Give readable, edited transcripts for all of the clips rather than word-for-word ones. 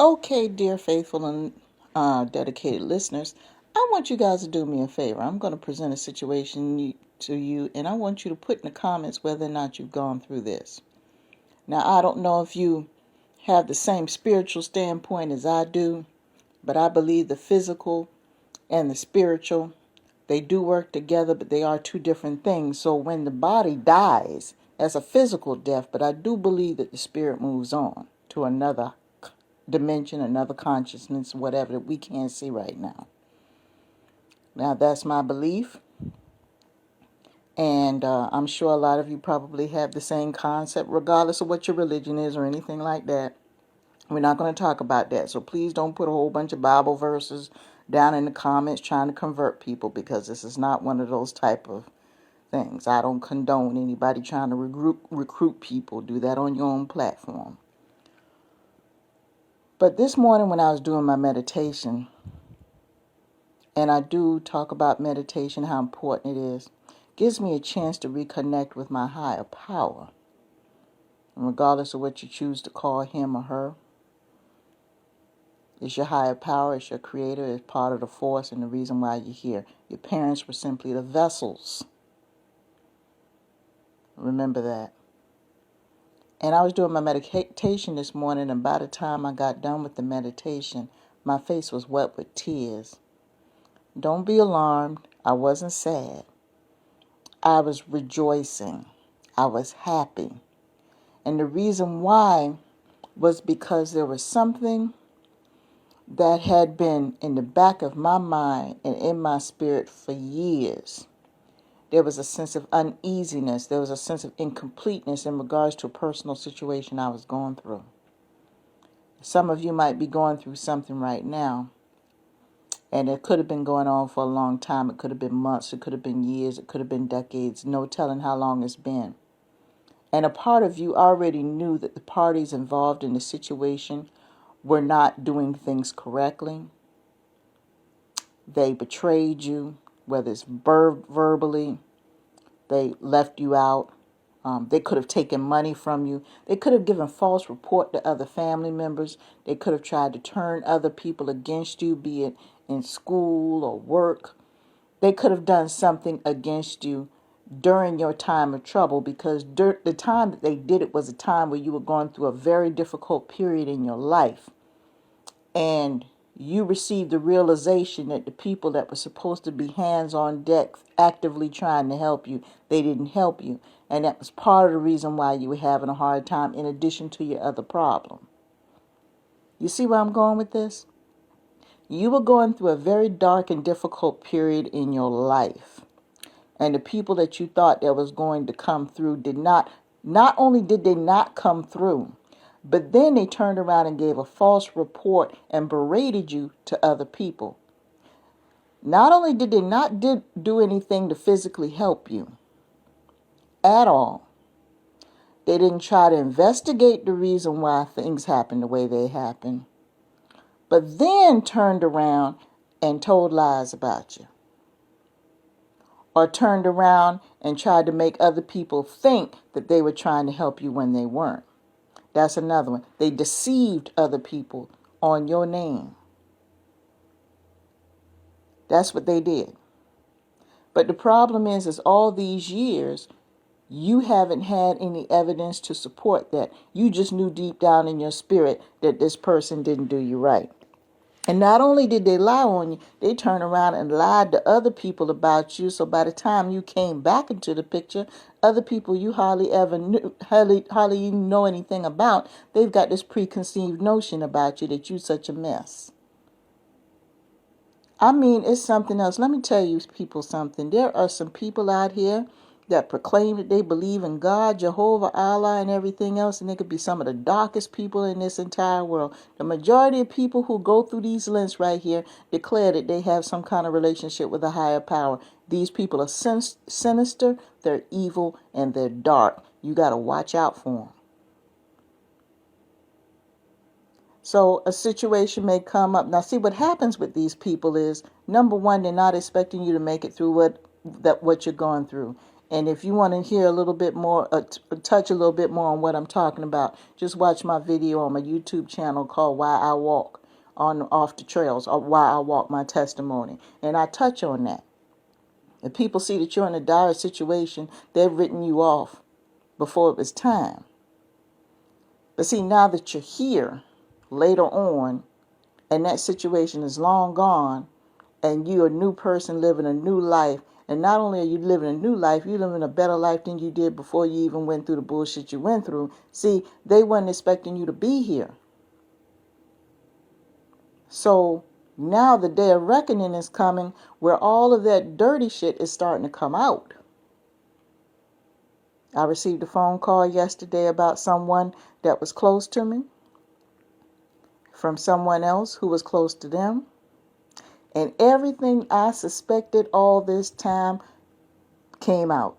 Okay, dear faithful and dedicated listeners, I want you guys to do me a favor. I'm going to present a situation to you, and I want you to put in the comments whether or not you've gone through this. Now, I don't know if you have the same spiritual standpoint as I do, but I believe the physical and the spiritual, they do work together, but they are two different things. So when the body dies, that's a physical death, but I do believe that the spirit moves on to another dimension, another consciousness, whatever that we can't see right now. Now, that's my belief, and I'm sure a lot of you probably have the same concept, regardless of what your religion is or anything like that. We're not going to talk about that, so please don't put a whole bunch of Bible verses down in the comments trying to convert people, because this is not one of those type of things. I don't condone anybody trying to recruit people. Do that on your own platform. But this morning when I was doing my meditation, and I do talk about meditation, how important it is, gives me a chance to reconnect with my higher power. And regardless of what you choose to call him or her, it's your higher power, it's your creator, it's part of the force and the reason why you're here. Your parents were simply the vessels. Remember that. And I was doing my meditation this morning, and by the time I got done with the meditation, my face was wet with tears. Don't be alarmed. I wasn't sad. I was rejoicing. I was happy. And the reason why was because there was something that had been in the back of my mind and in my spirit for years. There was a sense of uneasiness. There was a sense of incompleteness in regards to a personal situation I was going through. Some of you might be going through something right now, and it could have been going on for a long time. It could have been months. It could have been years. It could have been decades. No telling how long it's been. And a part of you already knew that the parties involved in the situation were not doing things correctly. They betrayed you, whether it's verbally, they left you out. They could have taken money from you. They could have given false report to other family members. They could have tried to turn other people against you, be it in school or work. They could have done something against you during your time of trouble, because the time that they did it was a time where you were going through a very difficult period in your life. And you received the realization that the people that were supposed to be hands on deck actively trying to help you, they didn't help you. And that was part of the reason why you were having a hard time, in addition to your other problem. You see where I'm going with this? You were going through a very dark and difficult period in your life. And the people that you thought that was going to come through not only did they not come through, but then they turned around and gave a false report and berated you to other people. Not only did they not do anything to physically help you at all, they didn't try to investigate the reason why things happened the way they happened, but then turned around and told lies about you. Or turned around and tried to make other people think that they were trying to help you when they weren't. That's another one. They deceived other people on your name. That's what they did. But the problem is all these years, you haven't had any evidence to support that. You just knew deep down in your spirit that this person didn't do you right. And not only did they lie on you, they turned around and lied to other people about you. So by the time you came back into the picture, other people you hardly even know anything about, they've got this preconceived notion about you that you're such a mess. I mean, it's something else. Let me tell you people something. There are some people out here that proclaim that they believe in God, Jehovah, Allah, and everything else, and they could be some of the darkest people in this entire world. The majority of people who go through these lists right here declare that they have some kind of relationship with a higher power. These people are sinister, they're evil, and they're dark. You got to watch out for them. So a situation may come up. Now, see, what happens with these people is, number one, they're not expecting you to make it through what you're going through. And if you want to hear a little bit more, touch a little bit more on what I'm talking about, just watch my video on my YouTube channel called Why I Walk on Off the Trails, or Why I Walk My Testimony. And I touch on that. If people see that you're in a dire situation, they've written you off before it was time. But see, now that you're here later on, and that situation is long gone, and you're a new person living a new life, and not only are you living a new life, you're living a better life than you did before you even went through the bullshit you went through. See, they weren't expecting you to be here. So now the day of reckoning is coming, where all of that dirty shit is starting to come out. I received a phone call yesterday about someone that was close to me, from someone else who was close to them. And everything I suspected all this time came out.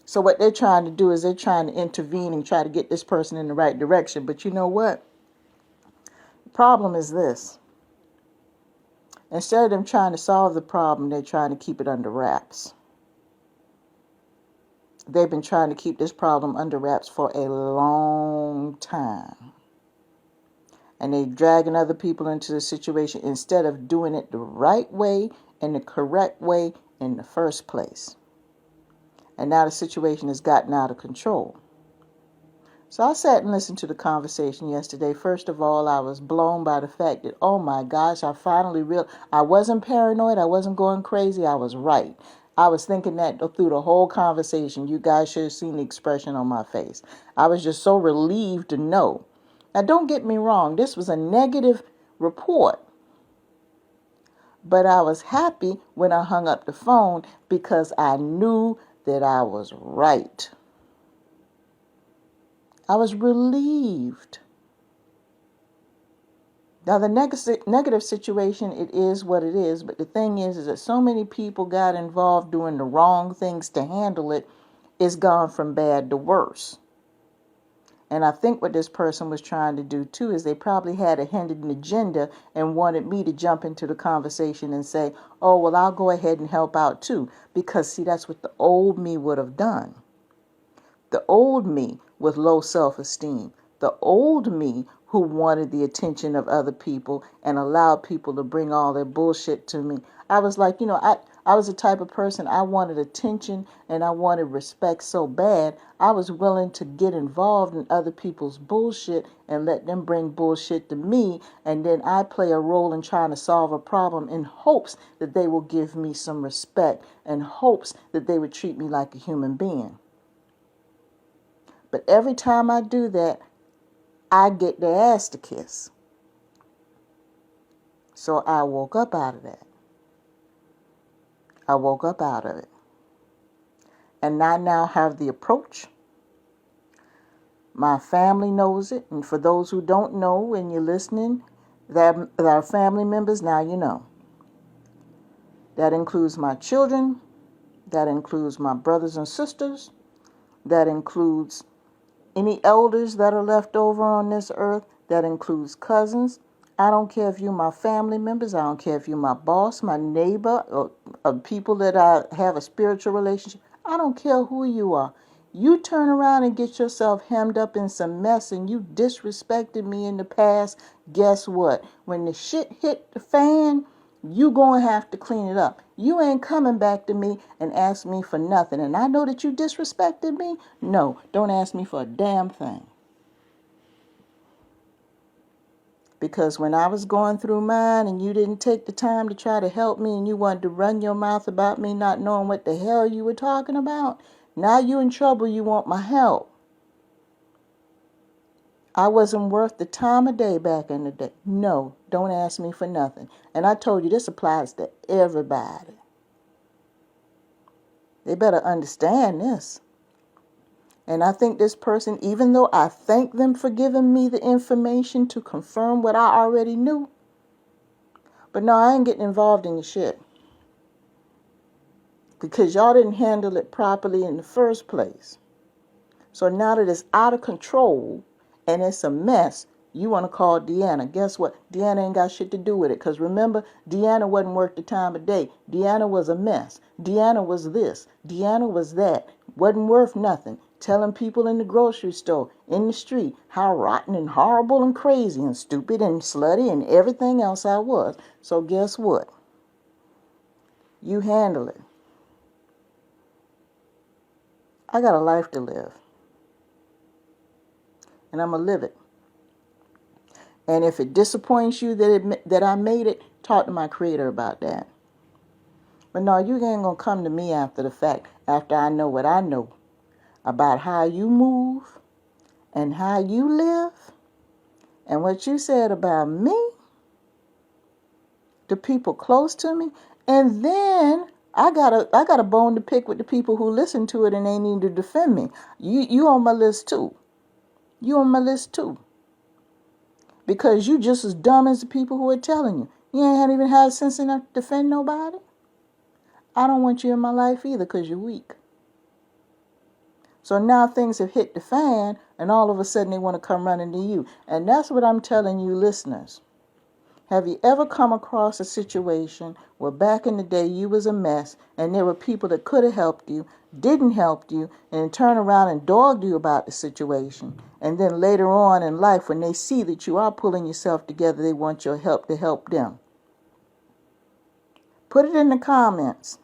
So what they're trying to do is they're trying to intervene and try to get this person in the right direction. But you know what? The problem is this. Instead of them trying to solve the problem, they're trying to keep it under wraps. They've been trying to keep this problem under wraps for a long time. And they're dragging other people into the situation instead of doing it the right way and the correct way in the first place. And now the situation has gotten out of control. So I sat and listened to the conversation yesterday. First of all, I was blown by the fact that, oh my gosh, I finally realized I wasn't paranoid. I wasn't going crazy. I was right. I was thinking that through the whole conversation. You guys should have seen the expression on my face. I was just so relieved to know. Now, don't get me wrong. This was a negative report. But I was happy when I hung up the phone because I knew that I was right. I was relieved. Now, the negative situation, it is what it is. But the thing is that so many people got involved doing the wrong things to handle it. It's gone from bad to worse. And I think what this person was trying to do, too, is they probably had a hidden agenda and wanted me to jump into the conversation and say, oh, well, I'll go ahead and help out, too. Because, see, that's what the old me would have done. The old me with low self-esteem. The old me who wanted the attention of other people and allowed people to bring all their bullshit to me. I was like, I was the type of person, I wanted attention and I wanted respect so bad, I was willing to get involved in other people's bullshit and let them bring bullshit to me, and then I play a role in trying to solve a problem in hopes that they will give me some respect and hopes that they would treat me like a human being. But every time I do that, I get their ass to kiss. So I woke up out of that. I woke up out of it. And I now have the approach. My family knows it. And for those who don't know, when you're listening, that are family members, now you know. That includes my children. That includes my brothers and sisters. That includes any elders that are left over on this earth. That includes cousins. I don't care if you're my family members. I don't care if you're my boss, my neighbor, or people that I have a spiritual relationship. I don't care who you are. You turn around and get yourself hemmed up in some mess and you disrespected me in the past. Guess what? When the shit hit the fan, you gonna have to clean it up. You ain't coming back to me and ask me for nothing. And I know that you disrespected me. No, don't ask me for a damn thing. Because when I was going through mine and you didn't take the time to try to help me and you wanted to run your mouth about me not knowing what the hell you were talking about, now you in trouble, you want my help. I wasn't worth the time of day back in the day. No, don't ask me for nothing. And I told you this applies to everybody. They better understand this. And I think this person, even though I thank them for giving me the information to confirm what I already knew, but no, I ain't getting involved in your shit. Because y'all didn't handle it properly in the first place. So now that it's out of control and it's a mess, You want to call Deanna. Guess what? Deanna ain't got shit to do with it. Because remember, Deanna wasn't worth the time of day. Deanna was a mess. Deanna was this. Deanna was that. Wasn't worth nothing. Telling people in the grocery store, in the street, how rotten and horrible and crazy and stupid and slutty and everything else I was. So guess what? You handle it. I got a life to live. And I'm going to live it. And if it disappoints you that I made it, talk to my creator about that. But no, you ain't going to come to me after the fact, after I know what I know about how you move and how you live and what you said about me to people close to me. And then I got a bone to pick with the people who listen to it and they need to defend me. You on my list too. You on my list too. Because you just as dumb as the people who are telling you. You ain't even had sense enough to defend nobody. I don't want you in my life either because you're weak. So now things have hit the fan and all of a sudden they want to come running to you. And that's what I'm telling you listeners. Have you ever come across a situation where back in the day you was a mess and there were people that could have helped you, didn't help you, and turn around and dogged you about the situation? And then later on in life when they see that you are pulling yourself together, they want your help to help them. Put it in the comments.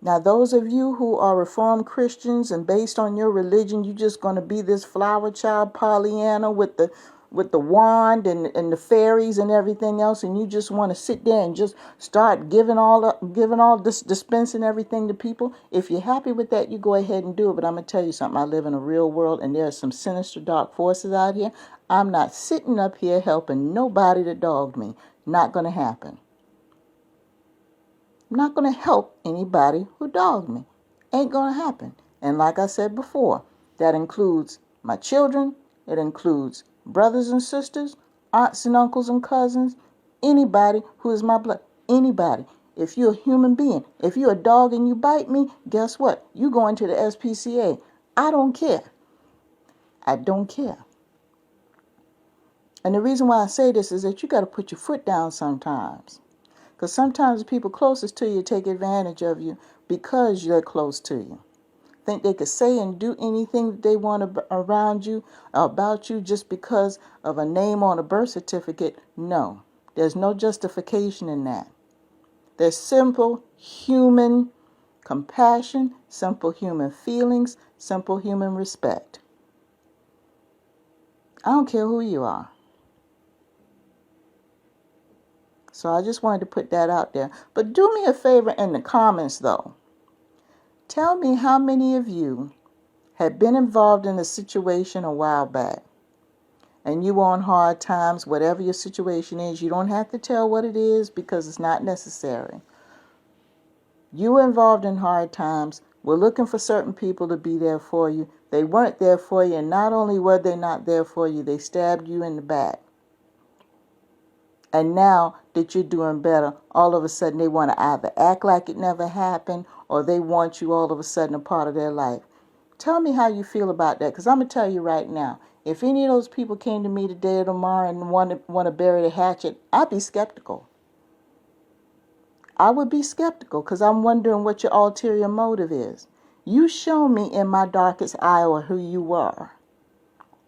Now, those of you who are Reformed Christians and based on your religion, you're just going to be this flower child Pollyanna with the wand and the fairies and everything else, and you just want to sit there and just start giving all this, dispensing everything to people. If you're happy with that, you go ahead and do it. But I'm going to tell you something. I live in a real world, and there are some sinister, dark forces out here. I'm not sitting up here helping nobody to dog me. Not going to happen. I'm not going to help anybody who dogged me. Ain't going to happen. And like I said before, that includes my children. It includes brothers and sisters, aunts and uncles and cousins, anybody who is my blood. Anybody. If you're a human being, if you're a dog and you bite me, guess what? You go into the SPCA. I don't care. I don't care. And the reason why I say this is that you got to put your foot down sometimes. Because sometimes the people closest to you take advantage of you because they're close to you. Think they could say and do anything that they want around you, about you, just because of a name on a birth certificate. No, there's no justification in that. There's simple human compassion, simple human feelings, simple human respect. I don't care who you are. So I just wanted to put that out there. But do me a favor in the comments, though. Tell me how many of you had been involved in a situation a while back and you were on hard times, whatever your situation is. You don't have to tell what it is because it's not necessary. You were involved in hard times, were looking for certain people to be there for you. They weren't there for you, and not only were they not there for you, they stabbed you in the back. And now that you're doing better, all of a sudden they want to either act like it never happened or they want you all of a sudden a part of their life. Tell me how you feel about that, because I'm going to tell you right now, if any of those people came to me today or tomorrow and want to bury the hatchet, I'd be skeptical. I would be skeptical because I'm wondering what your ulterior motive is. You show me in my darkest hour who you are.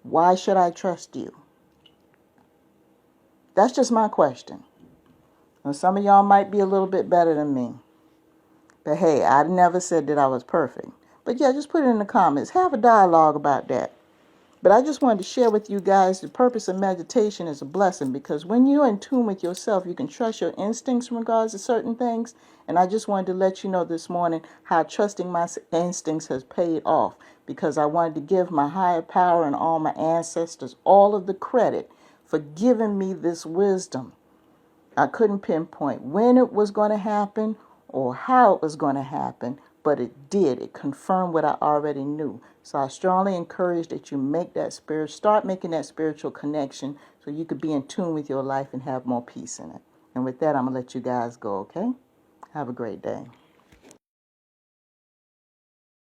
Why should I trust you? That's just my question. And some of y'all might be a little bit better than me. But hey, I never said that I was perfect. But yeah, just put it in the comments. Have a dialogue about that. But I just wanted to share with you guys the purpose of meditation is a blessing, because when you're in tune with yourself, you can trust your instincts in regards to certain things. And I just wanted to let you know this morning how trusting my instincts has paid off, because I wanted to give my higher power and all my ancestors all of the credit for giving me this wisdom. I couldn't pinpoint when it was going to happen or how it was going to happen, but it did. It confirmed what I already knew. So I strongly encourage that you start making that spiritual connection so you could be in tune with your life and have more peace in it. And with that, I'm going to let you guys go, okay? Have a great day.